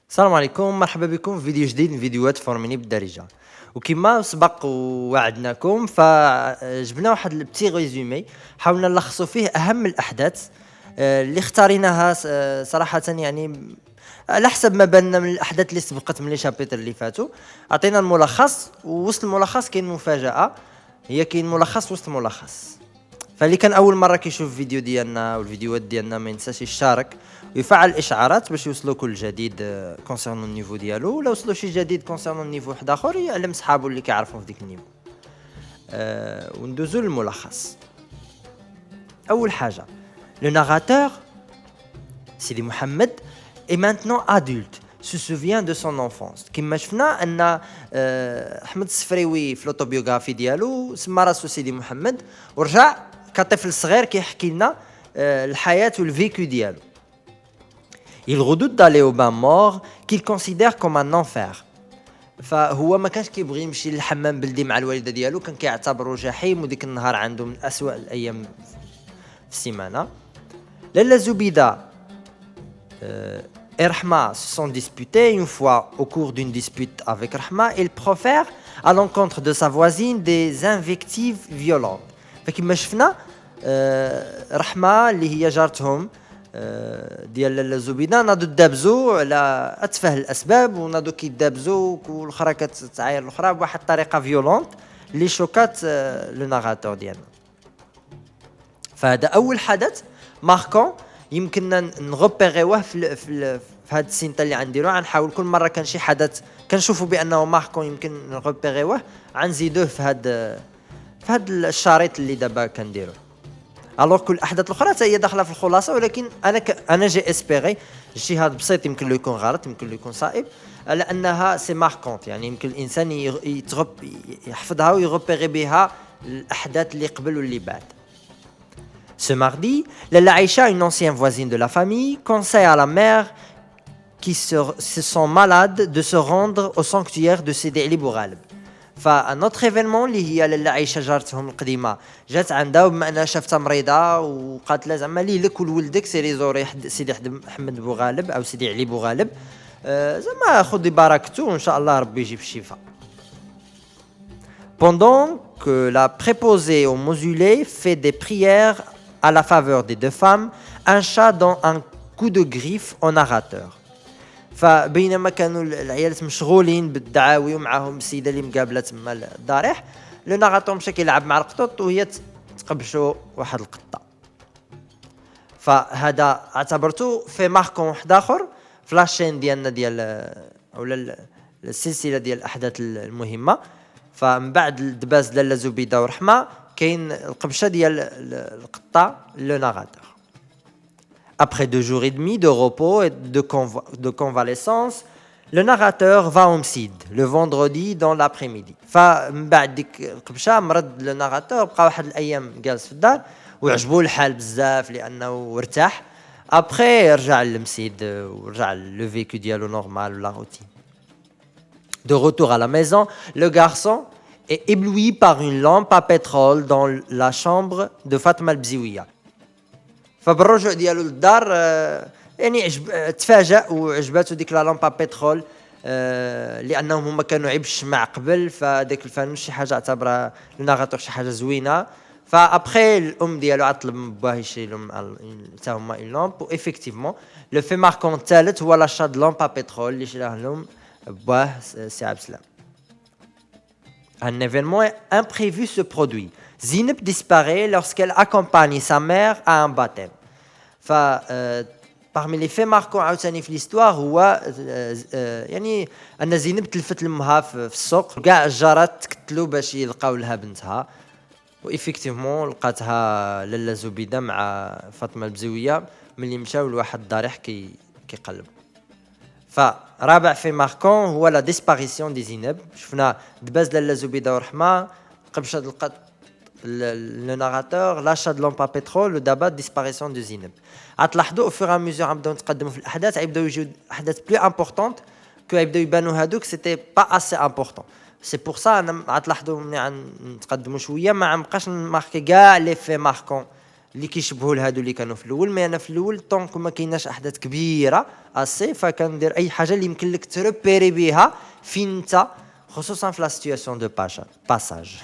السلام عليكم، مرحبا بكم في فيديو جديد من فيديوهات فورميني بالدارجة. وكما سبق ووعدناكم فجبنا واحد البتي ريزومي حاولنا نلخصوا فيه اهم الاحداث اللي اختاريناها صراحة يعني على حسب ما باننا من الاحداث اللي سبقت من لي شابيتر اللي فاتوا. عطينا الملخص ووسط الملخص كاين مفاجأة، هي كاين ملخص وسط الملخص. فاللي كان اول مره كيشوف الفيديو ديالنا والفيديوهات ديالنا ما ينساش يشارك ويفعل الاشعارات باش يوصلوا كل جديد كونسيرنو النيفو ديالو، ولا وصلوا شي جديد كونسيرنو النيفو واحد اخر يعلم صحابو اللي كيعرفوا في ديك النيفو. وندوزو للملخص. اول حاجه، لو ناراتور سيدي محمد est maintenant adulte, se souvient de son enfance. كما شفنا ان احمد السفريوي في لوطوبيوغرافي ديالو سما راسو سيدي محمد ورجع كطفل صغير كيحكي لنا الحياه والفيكو ديالو. Il redoute d'aller au bain mort qu'il considère comme un enfer. فهو ما كانش كيبغي يمشي للحمام بلدي مع الوالده ديالو، كان كيعتبره جحيم وديك النهار عنده من اسوأ الايام في السيمانه. لالا زبيده et Rahma se sont disputés. Une fois, au cours d'une dispute avec Rahma, il profère à l'encontre de sa voisine des invectives violentes. فكما شفنا رحمة اللي هي جارتهم ديال لالا زبيدة ناضو دابزو على أتفه الأسباب، وناضو كيدابزو والأخرى كتعاير الأخرى بواحد الطريقة فيولونت اللي شوكات لو ناراتور ديالنا. فهذا أول حدث ماركون يمكننا نغوبيغيوه في هاد السينتا اللي غنديروه. غنحاول كل مره كان شي حدث كنشوفوا بانه ماركون يمكن نغوبيغيوه غنزيدوه في هاد الشريط اللي دابا كنديروه. الوغ كل الاحداث الاخرى حتى هي داخله في الخلاصه، ولكن انا جي اسبيري اجتهاد بسيط، يمكن له يكون غلط يمكن له يكون صائب، على انها سي ماركونت، يعني يمكن الانسان يحفظها ويغوبيغي بها الاحداث اللي قبل واللي بعد. Ce mardi, Lala Aïcha, une ancienne voisine de la famille, conseille à la mère qui se sent malade de se rendre au sanctuaire de Sidi Ali Bougaleb. فان autre événement اللي هي لالا عايشه جارتهم القديمه جات عندها، وبما انها شافتها مريضه وقالت لها زعما ليلك ولولدك سيري زوري سيدي احمد بوغالب او سيدي علي بوغالب، زعما خذي بركته وان شاء الله ربي يجيب الشفاء. Pendant que la préposée au mausolée fait des prières à la faveur des deux femmes, un chat donne un coup de griffe au narrateur. فبينما كانوا العيال مشغولين بالدعاوي ومعاهم السيده اللي مقابله تما الضريح، لو ناراتور مشى كيلعب مع القطوط وهي تقبشوا واحد القطه. فهذا اعتبرته في ماركون واحد اخر في لاشين ديالنا ديال اولا السلسله ديال الاحداث المهمه. فمن بعد الدباز لالا زبيده ورحمه كاين القبشه ديال القطه لو ناراتور. Après 2 jours et demi de repos et de convalescence, le narrateur va au مسيد le vendredi dans l'après-midi. فمن بعد ديك القبشه مرض لو ناراتور، بقى واحد الايام جالس في الدار وعجبو الحال بزاف لانه ارتاح. ابخي رجع للمسيد ورجع لو فيكو ديالو نورمال ولا روتين. De retour à la maison, le garçon est ébloui par une lampe à pétrole dans la chambre de Fatma al-Bziwiya. فبالرجوع ديالو للدار يعني تفاجأ وعجباتو ديك لا لامبا بترول، لانهم هما كانوا عيب الشمع قبل، فداك الفانوس شي حاجه اعتبرها الناغاتور شي حاجه زوينه. فابخي الام ديالو عطلب من باه يشيلهم حتى هما اون لامب، و ايفيكتيفمون لو في ماركون الثالث هو لاشا د لامبا بترول اللي شراه لهم باه سي عبد السلام. Un événement imprévu se produit. Zineb disparaît lorsqu'elle accompagne sa mère à un baptême. Parmi les faits marquants عاوتاني في l'histoire هو يعني ان زينب تلفت لامها في السوق، كاع الجارات تكتلوا باش يلقاو لها بنتها، وإفكتيفمون لقاتها لالا زبيده مع فاطمه البزويه ملي مشاو لواحد الضريح كيقلب. فرابع في ماركون هو لا ديسباريسيون دي زينب. شفنا دباز لالا زبيده ورحمه، قبشه القط le narrateur, l'achat de lampe à pétrole, le débat de disparition de Zineb. غتلاحظوا au fur et à mesure غنبداو نتقدموا في الاحداث غيبداو يجيو احداث بلو امبورطونط كو غيبداو يبانوا هادوك سيتي با اسي امبورطون. سي بور سا انا غتلاحظوا ملي غنتقدموا شويه ما غنبقاش نماركي كاع لي في ماركون اللي كيشبهوا لهادو اللي كانوا في الاول. مي انا في الاول طونك ما كايناش احداث كبيره اسي، فكندير اي حاجه اللي يمكن لك تريبيري بها فين انت، خصوصا في لا سيتوياسيون دو باساج.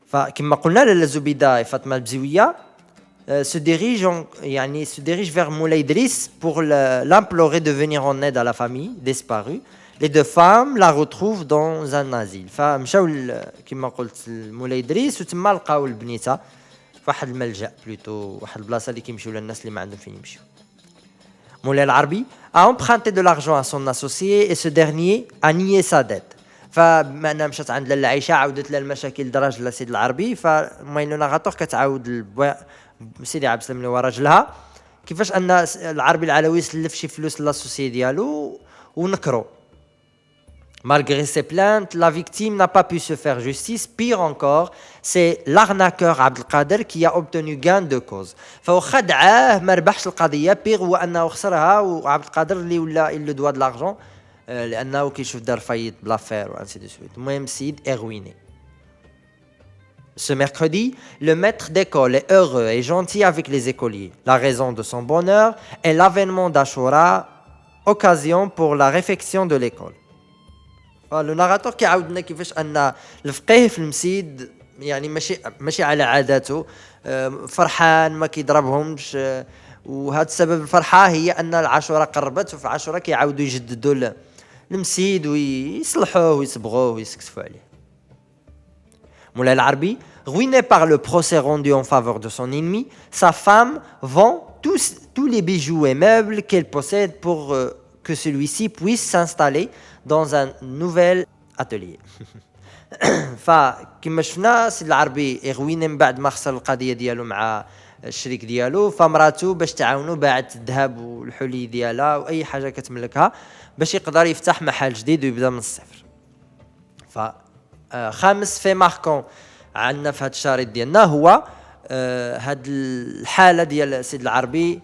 فكما قلنا لاله زبيده فاطمه البزويه se dirige vers Moulay Idriss pour l'implorer de venir en aide à la famille disparue. Les deux femmes la retrouvent dans un asile. فمشاو كما قلت مولاي إدريس وتما لقاو البنيته فواحد الملجأ بلوتو، واحد البلاصه اللي كيمشيو للناس اللي ما عندهم فين يمشيو. مولاي العربي a emprunté de l'argent à son associé et ce dernier a nié sa dette. فبما انها مشات عند لاله عائشه عاودت لها المشاكل درج لسيد العربي، فماين لو ناغاتور كتعاود سيدي عبد السلام اللي هو راجلها كيفاش ان العربي العلوي سلف شي فلوس لاسوسي ديالو ونكرو. Malgré ses plaintes, la victime n'a pas pu se faire justice. Pire encore, c'est l'arnaqueur Abdelkader qui a obtenu gain de cause. فواخا دعاه ما ربحش القضيه، بيغ هو انه خسرها، وعبد القادر اللي ولا il doit de l'argent لانه كيشوف دار فايت بلافير وانسي دو سويت. المهم السيد est ruiné. Ce mercredi, le maître d'école est heureux et gentil avec les écoliers. La raison de son bonheur est l'avènement d'Ashura, occasion pour la réfection de l'école. لو ناراتور كيعاودنا كيفاش ان الفقيه في المسيد يعني ماشي على عاداته، فرحان ما كيضربهمش، وهذا السبب الفرحه هي ان العاشوره قربت، وفي عاشوره كيعاودوا يجددوا المسيد ويصلحوه ويصبغوه ويسكتفوا عليه. مولاي العربي ruiné par le procès rendu en faveur de son ennemi, sa femme vend tous les bijoux et meubles qu'elle possède pour que celui-ci puisse s'installer dans un nouvel atelier. فكما شفنا سيد العربي يغوينا من بعد ما خسر القضيه ديالو مع الشريك ديالو، فمراته باش تعاونوا باعت الذهب والحلي ديالها واي حاجه كتملكها باش يقدر يفتح محل جديد ويبدا من الصفر. خامس في ماركون عندنا في هذا الشريط ديالنا هو هاد الحاله ديال سيد العربي،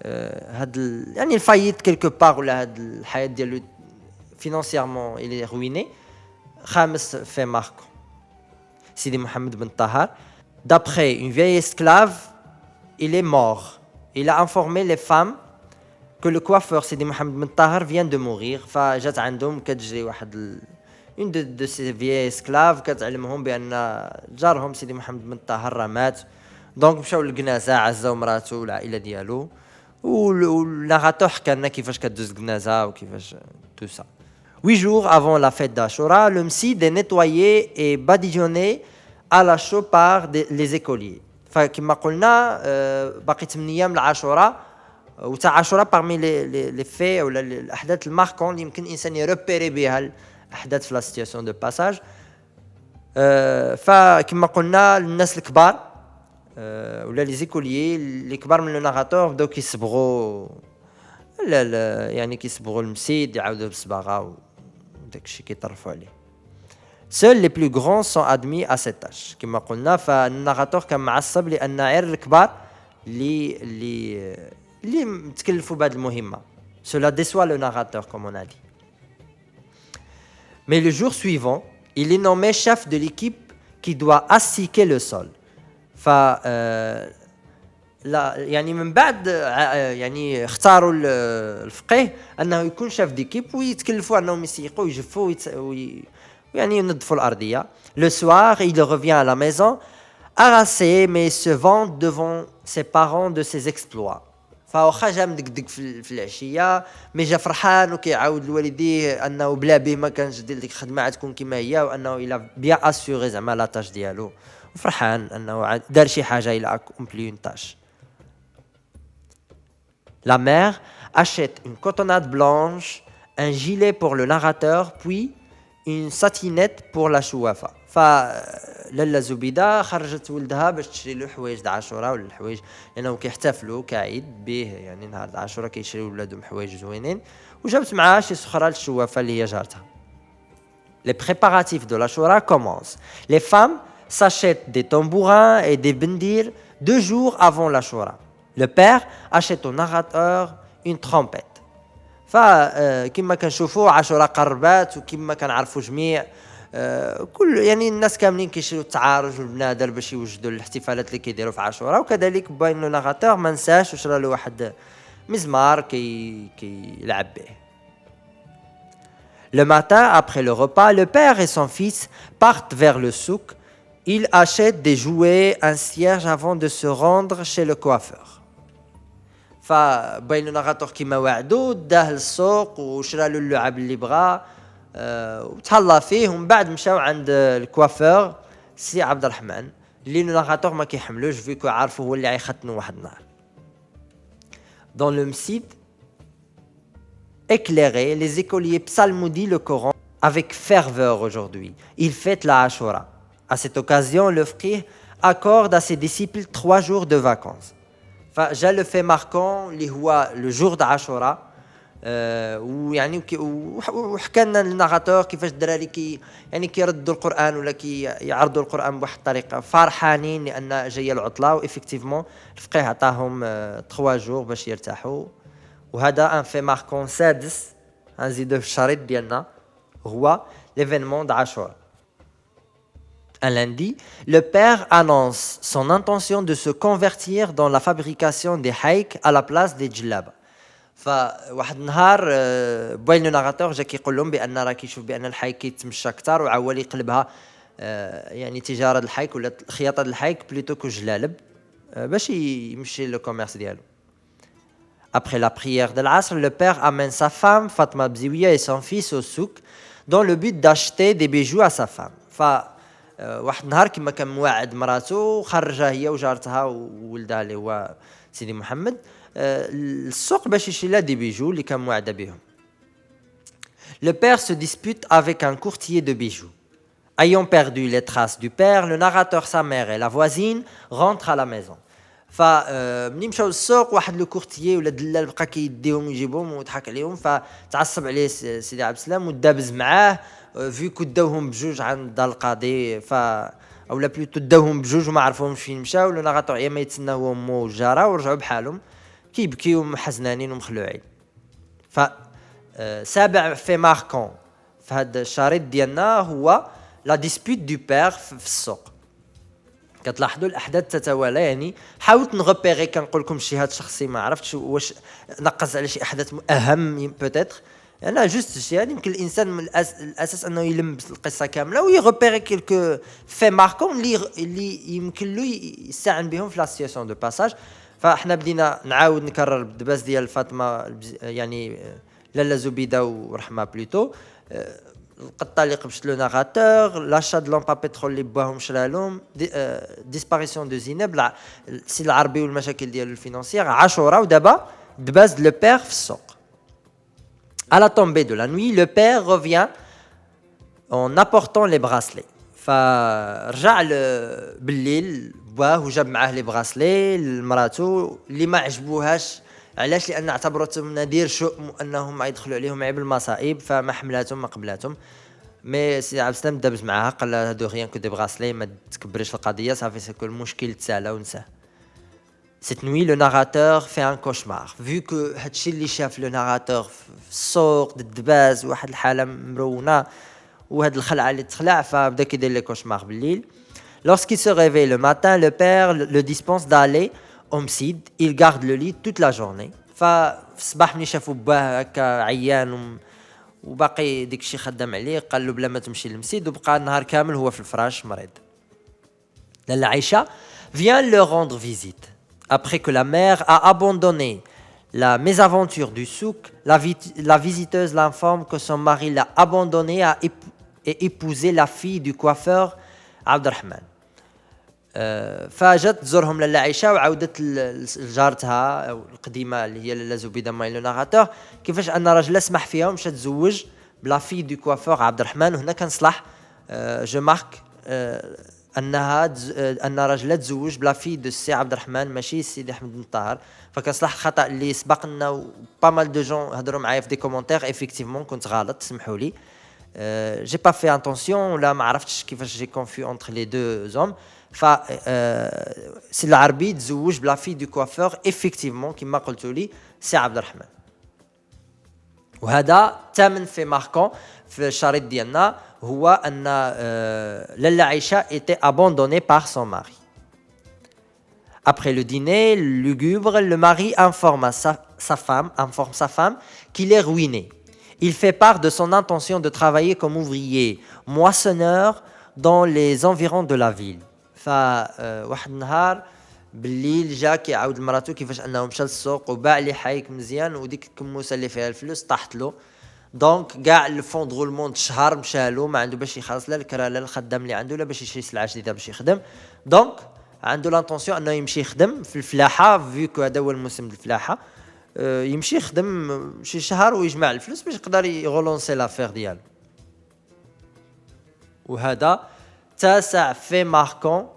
هاد يعني الفايت كيلكو باغ، ولا هاد الحياه ديالو financièrement il est ruiné. خامس fait marquant. Sidi Mohamed Ben Tahar, d'après une vieille esclave, il est mort. Il a informé les femmes que le coiffeur Sidi Mohamed Ben Tahar vient de mourir. فجات عندهم كتجري واحد une de ces vieilles esclaves كتعلمهم بان جارهم سيدي محمد بن طاهر راه مات. دونك مشاو للجنازه عزاو مراته والعائله ديالو، والنغاتو حكى لنا كيفاش كدوز الجنازه وكيفاش tout ça. 8 jours avant la fête d'Ashura, le Msid est nettoyé et badigeonné à la chaux par les écoliers. فكما قلنا باقي 8 ايام لعاشوراء، وتاع عاشوراء parmi les faits ولا الاحداث الماركون اللي يمكن الانسان يربيري بها الاحداث في لا سيتوياسيون دو باساج. فكما قلنا الناس الكبار ولا لي زيكوليي اللي كبار من لو ناراتور بداو كيصبغوا لا يعني كيصبغوا المسيد يعاودوا بالصباغه وداك الشيء كيطرفوا عليه. Seuls les plus grands sont admis à cette tâche. كما قلنا فالناراتور كان معصب لان غير الكبار اللي متكلفوا بهذه المهمه. Cela déçoit le narrateur comme on a dit. Mais le jour suivant, il est nommé chef de l'équipe qui doit assiquer le sol. لا يعني من بعد يعني اختاروا الفقيه انه يكون شاف ديكيب ويتكلفوا انهم يسيقوا ويجفوا يعني ينظفوا الارضيه. Le soir, il revient à la maison harassé mais se vante devant ses parents de ses exploits. فواخا جا مدقدق في العشيه مي جا فرحان وكيعاود لوالديه انه بلا به ما كانش دير ديك الخدمه تكون كما هي، وانه الى بيان اسيوري زعما لا تاش ديالو، وفرحان انه دار شي حاجه الى اكومبلي اون تاش. La mère achète une cotonnade blanche, un gilet pour le narrateur, puis une satinette pour la chouafa. لاله زبيده خرجت ولدها باش تشري له حوايج د عاشوراء ولا الحوايج لانه كيحتفلوا كعيد به، يعني نهار عاشوراء كيشريو ولادهم حوايج زوينين، وجابت معها شي سخره للشوافه اللي هي جارتها. Les préparatifs de l'Ashura commencent. Les femmes s'achètent des tambourins et des bendir 2 jours avant l'Ashura. Le père achète au narrateur une trompette. فكما كنشوفوا عاشوراء قربات، وكما كنعرفوا جميع كل يعني الناس كاملين كيشريو التعارج والبنادر باش يوجدوا الاحتفالات اللي كيديروا في عاشوراء. وكذلك باين لو ناغاتور ما نساش وشرا له واحد مزمار كيلعب به. Le matin, après le repas, le père et son fils partent vers le souk. Ils achètent des jouets, un cierge avant de se rendre chez le coiffeur. فبين النغاطور كيما وعدو داه للسوق وشرا له اللعب اللي بغا وتهلا فيه ومن بعد مشاو عند الكوافور سي عبد الرحمن اللي النغاطور ما كيحملوش فيكو عارفو هو اللي غيختنو واحد النهار. Dans le Msid éclairé, les écoliers psalmodient le Coran avec ferveur aujourd'hui. Ils fêtent la Ashura. À cette occasion, le Fiqh accorde à ses disciples 3 jours de vacances. فجاء le fait marquant اللي هو le jour d'Ashura ويعني وحكى لنا الناغاتور كيفاش الدراري يعني كيردوا القرآن ولا كيعرضوا القرآن بواحد الطريقة فرحانين لأن جاية العطلة. وإفكتيفمون الفقيه عطاهم 3 jours باش يرتاحوا. وهذا ان في ماركون سادس غنزيدوه في الشريط ديالنا هو l'événement d'Ashura. Un lundi, le père annonce son intention de se convertir dans la fabrication des haïks à la place des djellaba. فواحد النهار بوين لو ناغاتور جا كيقول لهم بان راه كيشوف بان الحايك كيتمشى اكثر وعاول يقلبها يعني تجاره الحايك ولا خياطه الحايك بلوتو كو جلالب باش يمشي لو كوميرس ديالو. Après la prière de l'Asr, le père amène sa femme, Fatma Bziouia, et son fils au souk, dans le but d'acheter des bijoux à sa femme. واحد النهار كما كان مواعد مراته خرجها هي وجارتها وولدها اللي هو سيدي محمد السوق باش يشري لها دي بيجو اللي كان مواعده بهم. Le père se dispute avec un courtier de bijoux. Ayant perdu les traces du père, le narrateur, sa mère et la voisine rentrent à la maison. فملي مشاو للسوق واحد لو كورتيي ولا دلال بقى كيديهم ويجيبهم ويضحك عليهم فتعصب عليه سيدي عبد السلام ودابز معاه فيكو داوهم بجوج عند القاضي اولا بلوتو داوهم بجوج وما عرفوهمش فين مشاو. لو نغاطو يا ما يتسنى هو امو والجاره ورجعوا بحالهم كيبكيو محزنانين ومخلوعين. سابع في ماركون في هذا الشريط ديالنا هو لا ديسبوت دو بير في السوق. كتلاحظوا الاحداث تتوالى يعني حاولت نغبيغي كنقول لكم اجتهاد شخصي ما عرفتش واش نقص على شي احداث اهم بوتيتر انا جوست اجتهاد. يمكن الانسان من الاساس انه يلم القصه كامله ويغبيغي كيلكو في ماركون اللي يمكن له يستعن بهم في لا سيتياسيون دو باساج. فاحنا بدينا نعاود نكرر الدباس ديال فاطمه يعني لاله زبيده ورحمه بلوتو القطه اللي قبشت لو ناغاتور لاشا دو لامبا بترول اللي باهم شرا لهم ديسباريسيون دو زينب السي العربي والمشاكل ديالو الفينانسيير عاشوراء ودابا دباز لو بير في السوق. À la tombée de la nuit, le père revient en apportant les bracelets. فرجع بالليل باه وجاب معاه لي براسلي لمراتو اللي ما عجبوهاش. علاش؟ لان اعتبرتهم نذير شؤم انهم يدخلوا عليهم عيب المصائب فما حملاتهم ما قبلاتهم. مي سي عبد السلام دابز معاها قال لها هادو غيان كو دي براسلي ما تكبريش القضيه صافي سكو المشكل تسالى ونساه. Cette nuit, le narrateur fait un cauchemar. Vu que هادشي اللي شاف le narrateur في السوق الدباز واحد الحاله مرونه وهاد الخلعه اللي تخلع فبدا كيدير لي كوشمار بالليل. Lorsqu'il se réveille le matin, le père le dispense d'aller au Msid. Il garde le lit toute la journée. ففي الصباح ملي شافوا باه هكا عيان وباقي ديك الشيء خدام عليه قال له بلا ما تمشي للمسيد وبقى النهار كامل هو في الفراش مريض. لاله عائشه vient leur rendre visite. Après que la mère a abandonné la mésaventure du souk, la visiteuse l'informe que son mari l'a abandonnée et épousé la fille du coiffeur Abdelrahman. فجات تزورهم لاله عائشه وعاودت لجارتها القديمه اللي هي لاله زبيده ماي لو ناغاتور كيفاش ان راجل سمح فيها ومشى تزوج بلا في دو كوافور عبد الرحمن. وهنا كنصلح جو مارك ان راجل تزوج بلا في دو سي عبد الرحمن ماشي سيدي احمد بن طاهر. فكنصلح الخطا اللي سبق لنا با مال دو جون هضروا معايا في دي كومونتير افيكتيفمون كنت غلط سمحوا لي. j'ai pas fait attention ولا ما عرفتش كيفاش جي كونفي entre les deux hommes. ف سي العربي تزوج بلا في دو كوافور افيكتيفمون كما قلتوا لي سي عبد الرحمن. وهذا ثامن في ماركون في الشريط ديالنا هو أن لالا عائشة était abandonnée par son mari. Après le dîner lugubre, le mari informe sa femme qu'il est ruiné. Il fait part de son intention de travailler comme ouvrier moissonneur dans les environs de la ville. فواحد النهار بالليل جا كيعاود لمراتو كيفاش انه مشى للسوق وباع لي حايك مزيان وديك الكموسه اللي فيها الفلوس طاحت له. دونك كاع الفون درولمون شهر مشالو ما عنده باش يخلص لا الكرا لا الخدام اللي عنده لا باش يشري سلعه جديده باش يخدم. دونك عنده لانطونسيون انه يمشي يخدم في الفلاحه فيكو هذا هو الموسم الفلاحه. يمشي يخدم شي شهر ويجمع الفلوس باش يقدر يغولونسي لافير ديالو. وهذا تاسع في ماركون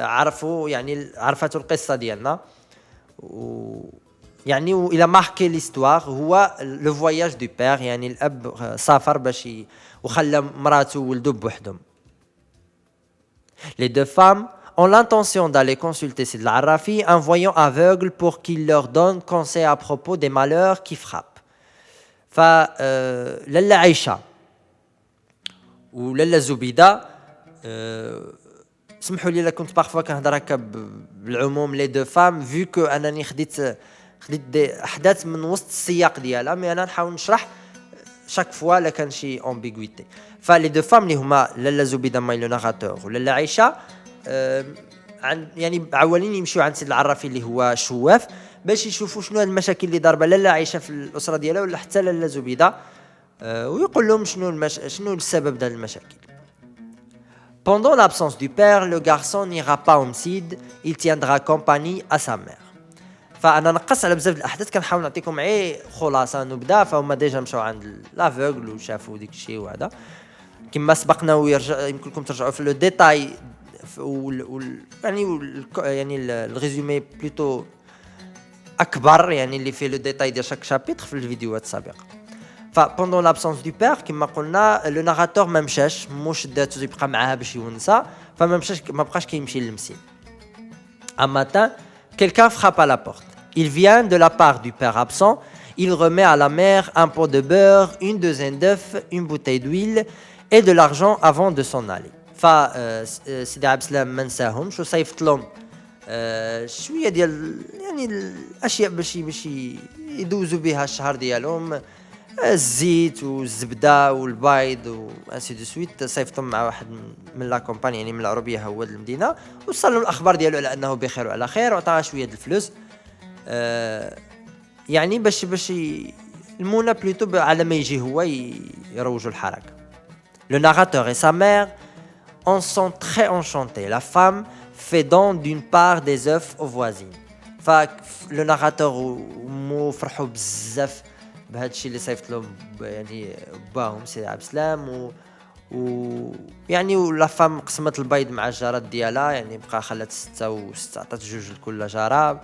عرفوا يعني عرفتوا القصه ديالنا يعني الى ماركي ليستوار هو لو فواياج دو بير يعني الاب سافر باش وخلى مراته وولده بوحدهم. Les deux femmes ont l'intention d'aller consulter Sid al-Arrafi, un voyant aveugle, pour qu'il leur donne conseil à propos des malheurs qui frappent. لالا عائشة ولالا زبيدة سمحوا لي الا كنت بارفوا كنهضر هكا بالعموم لي دو فام فيو انني خديت دي احداث من وسط السياق ديالها مي انا نحاول نشرح chaque fois لا كان شي ambiguïté. فلي دو فام اللي هما لالا زبيدة ماي لو ناراتور ولالا عائشة يعني عوالين يمشيو عند سيد العرافي اللي هو شواف باش يشوفوا شنو المشاكل اللي ضاربه لالا عائشة في الاسره ديالها ولا حتى لالا زبيدة ويقول لهم شنو السبب ديال المشاكل. Pendant l'absence du père, le garçon n'ira pas au مسجد, il tiendra compagnie à sa mère. فانا نقص على بزاف الاحداث كنحاول نعطيكم خلاصه نبدا. فهم ديجا مشاو عند لافوغل وشافوا ديك الشيء وهذا كما سبقنا ويرجع يمكن لكم ترجعوا في لو ديتاي يعني الريزومي بلوتو اكبر يعني اللي فيه لو ديتاي ديال شاك شابيتر في الفيديوهات السابقه. pendant l'absence du père كما قلنا لو ناراتور ما مشاش موش داتو يبقى معاها باش يونسها فما مشاش ما بقاش كيمشي للمسجد. Un matin, quelqu'un frappe à la porte. Il vient de la part du père absent. Il remet à la mère un pot de beurre, une douzaine d'œufs, une bouteille d'huile et de l'argent avant de s'en aller. سيدي عبد السلام ما نساهمش وصيفط لهم شويه ديال يعني الاشياء باش يدوزوا بها الشهر ديالهم الزيت والزبده والبيض وانسي دو سويت. صيفطهم مع واحد من لا كومباني يعني من العربيه هو المدينه وصل له الاخبار ديالو على انه بخير وعلى خير وعطاه شويه د الفلوس يعني باش المونه بلوتو على ما يجي هو يروجوا الحركه. Le narrateur et sa mère en sont très enchantés. La femme fait don d'une part des œufs aux voisines. Le narrateur مو فرحوا بزاف بهذا الشيء اللي صيفط لهم يعني باهم سي عبد السلام يعني ولا فام قسمت البيض مع الجارات ديالها يعني بقى خلات 6 و6 عطات 2 لكل جاره.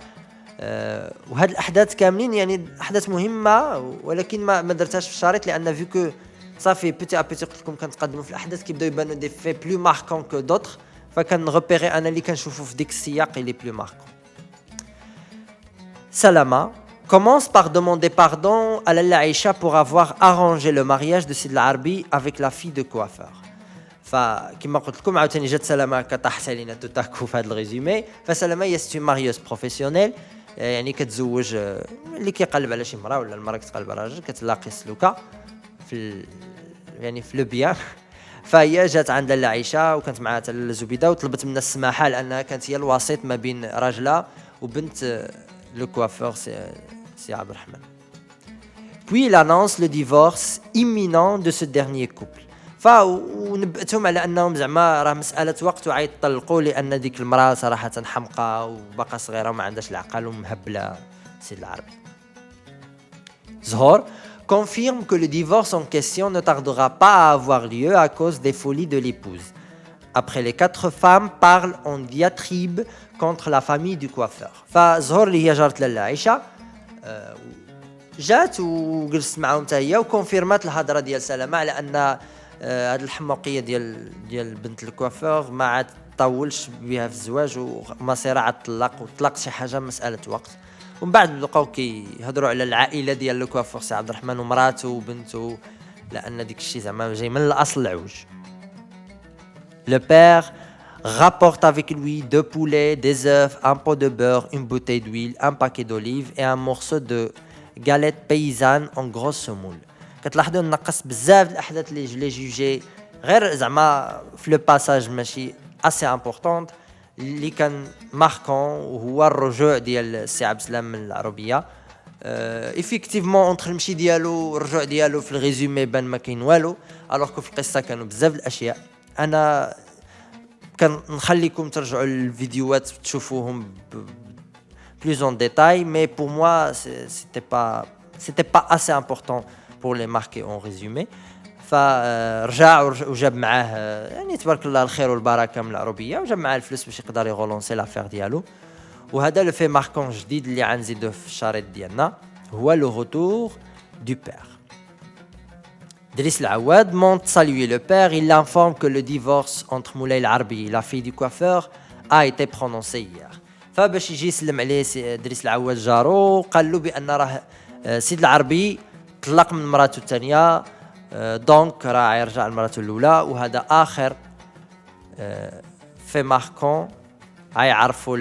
وهاد الاحداث كاملين يعني احداث مهمه ولكن ما درتهاش في الشريط لان فيكو صافي بيتي ابيتي قلت لكم كنتقدموا في الاحداث كيبداو يبانوا دي في بلو ماركون كو دوطر فكنغوبيري انا اللي كنشوفو في ديك السياق اللي بلو ماركون. سلامة commence par demander pardon à Lalla Aïcha pour avoir arrangé le mariage de Sid al-Arbi avec la fille de coiffeur. فكما قلت لكم عاوتاني جات سلامة كطاحت علينا توتاكو في هذا الريزومي. فسلامة هي ستي ماريوس بروفيسيونيل يعني كتزوج اللي كيقلب على شي مراه ولا المراه كتقلب على راجل كتلاقي سلوكه في يعني في لو بيان. فهي جات عند لالا عائشه وكانت معها حتى لالا زبيده وطلبت منها السماحه لانها كانت هي الوسيط ما بين راجلها وبنت لو كوافور سي عبد الرحمن. Puis il annonce le divorce imminent de ce dernier couple. ونبأتهم على انهم زعما راه مساله وقت وعيطلقوا لان ديك المراه صراحه حمقى وباقا صغيره وما عندهاش العقل ومهبله سيد العربي. زهور confirme que le divorce en question ne tardera pas à avoir lieu à cause des folies de l'épouse. Après, les 4 femmes parlent en diatribe contre la famille du coiffeur. فزهور اللي هي جارة لالا عائشة جات وجلست معهم حتى هي وكونفيرمات الهضره ديال سلامة على ان هاد الحموقيه ديال بنت الكوافور ما عاد طولش بها في الزواج ومصيرها عاد طلق وطلق شي حاجه مساله وقت. ومن بعد بقاو كيهضروا على العائله ديال لو كوافور سي عبد الرحمن ومراته وبنته، لان ديك الشيء زعما جاي من الاصل العوج. Le père rapporte avec lui 2 poulets, des œufs, un pot de beurre, une bouteille d'huile, un paquet d'olives et un morceau de galette paysanne en grosse semoule. كتلاحظوا نقص بزاف الاحداث اللي جوجي غير زعما في لو باساج ماشي اسي امبورطونط اللي كان ماركون، وهو الرجوع ديال السي عبد السلام من العربيه. ايفيكتيفمون اونتر المشي ديالو والرجوع ديالو في الريزومي بان ما كاين والو، الوغ كو في القصه كانوا بزاف الاشياء. انا كان نخليكم ترجعوا للفيديوهات تشوفوهم plus en détail, mais pour moi c'était pas assez important pour les marquer en résumé. فرجع وجاب معاه يعني تبارك الله الخير والبركه من العربيه، وجاب معاه الفلوس باش يقدر يغولونسي لافير ديالو. وهذا لو في ماركون جديد اللي غنزيدوه في الشريط ديالنا هو لو روتور دو بير. Driss Al-Awad monte saluer le père. Il l'informe que le divorce entre Moulay Al-Arbi, la fille du coiffeur, a été prononcé hier. فباش يجي يسلم عليه دريس العواد جارو قال له بان راه سيد العربي طلق من مراته الثانيه، دونك راه يرجع لمراته الاولى. وهذا اخر في ماركون غيعرفوا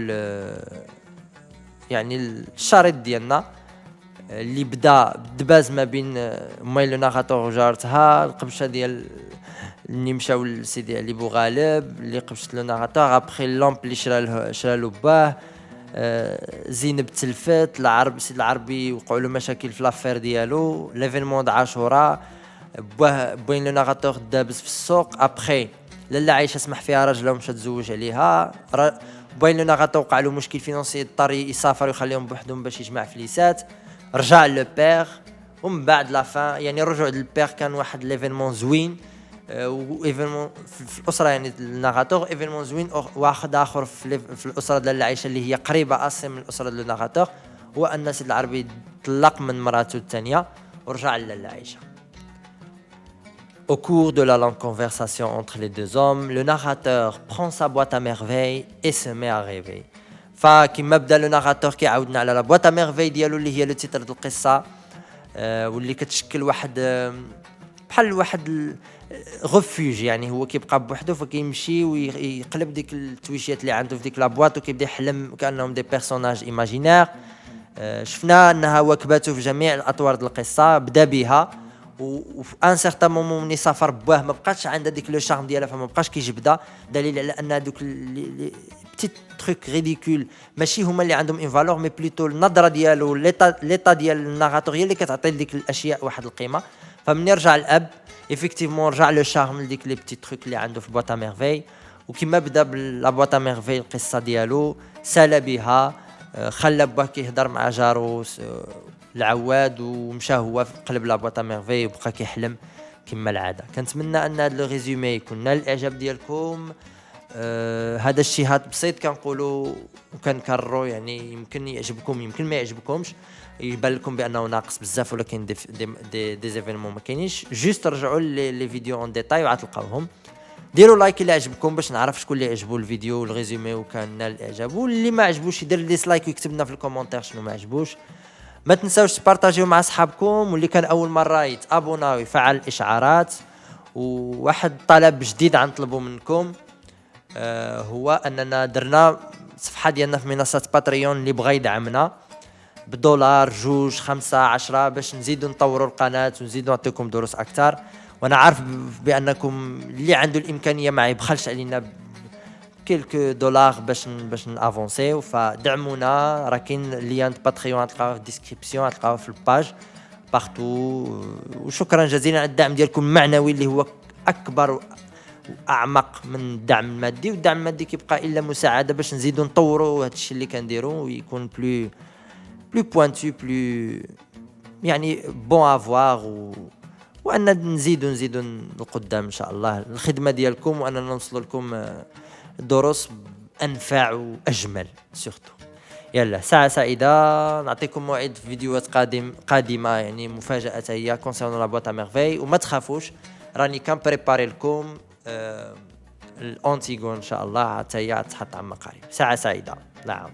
يعني الشريط ديالنا اللي بدا دباز ما بين ماي لو ناغاتور وجارتها. القبشه ديال اللي مشاو لسيدي علي بوغالب اللي قبشت لو ناغاتور ابخي اللومب اللي شرا له باه. زينب تلفت العرب سيد العربي وقعوا له مشاكل في لافير ديالو. ليفينمون د عاشوراء بوين لو ناغاتور دابز في السوق. ابخي لاله عايشه سمح فيها راجلها ومشى تزوج عليها. بوين لو ناغاتور وقع له مشكل فينونسي اضطر يسافر ويخليهم بوحدهم باش يجمع فليسات. رجع لو بير ومن بعد لا فان يعني الرجوع للبير كان واحد ليفينمون زوين وايفينمون في الاسره يعني الناغاتور ايفينمون زوين. واحد اخر في الاسره ديال العائشه اللي هي قريبه اصلا من الاسره ديال الناغاتور هو ان سيد العربي طلق من مراته الثانيه ورجع للعائشه. Au cours de la longue conversation entre les deux hommes, le narrateur prend sa boîte à merveilles et se met à rêver. فكما بدا لو ناغاتور كيعاودنا على لا بواط ميرفي ديالو اللي هي لو تيتر ديال القصه، واللي كتشكل واحد بحال واحد غفوج، يعني هو كيبقى بوحدو فكيمشي ويقلب ديك التويشيات اللي عنده في ديك لا بواط وكيبدا يحلم كانهم دي بيرسوناج ايماجينير. شفنا انها واكباته في جميع الاطوار ديال القصه. بدا بها وفي ان سيغتان مومون ملي سافر بواه ما بقاتش عندها ديك لو شارم ديالها، فما بقاش كيجبدها، دليل على ان دوك بتيت تروك ريديكول ماشي هما اللي عندهم ان فالور، مي بلوتو النظره ديالو ليطا ديال الناغاتور هي اللي كتعطي ديك الاشياء واحد القيمه. فمن يرجع الاب ايفيكتيفمون رجع لو شارم لديك لي بتيت تروك اللي عنده في بواطا ميرفي. وكما بدا بلا بواطا ميرفي القصه ديالو سال بها، خلى باه كيهضر مع جارو العواد ومشى هو في قلب لا بواطا ميرفي وبقى كيحلم كما العاده. كنتمنى ان هذا لو ريزومي يكون نال الاعجاب ديالكم. هذا الشيء هاد بسيط كنقولوا وكنكرروا، يعني يمكن يعجبكم يمكن ما يعجبكمش، يبان لكم بانه ناقص بزاف ولكن دي زيفينمون ما كاينينش. جوست رجعوا لي فيديو اون ديتاي وعاد تلقاوهم. ديروا لايك اللي عجبكم باش نعرف شكون اللي عجبو الفيديو والريزومي وكان نال الاعجاب، واللي ما عجبوش يدير ديسلايك ويكتب لنا في الكومونتير شنو ما عجبوش. ما تنساوش تبارطاجيو مع اصحابكم، واللي كان اول مره يتابونا ويفعل الاشعارات. وواحد طلب جديد غنطلبوا منكم هو اننا درنا صفحه ديالنا في منصه باتريون اللي بغى يدعمنا بدولار 2 5 10 باش نزيدوا نطوروا القناه ونزيدوا نعطيكم دروس اكثر. وانا عارف بانكم اللي عنده الامكانيه ما يبخلش علينا كيلكو دولار باش نافونسيو، فدعمونا. راه كاين ليان باتريون تلقاوه في الديسكريبسيون، تلقاوه في الباج بارتو. وشكرا جزيلا على الدعم ديالكم المعنوي اللي هو اكبر واعمق من الدعم المادي. والدعم المادي كيبقى الا مساعده باش نزيدوا نطوروا هذا الشيء اللي كنديروا ويكون بلو بوينتو بلو يعني بون افوار، وان نزيدوا لقدام ان شاء الله الخدمه ديالكم، واننا نوصل لكم دروس انفع واجمل سورتو. يلا ساعه سعيده، نعطيكم موعد في فيديوهات قادمه يعني مفاجاه هي كونسيرن لا بواط ميرفي. وما تخافوش راني كان بريباري لكم الانتيغون ان شاء الله حتى هي تحط عما قريب. ساعه سعيده. نعم.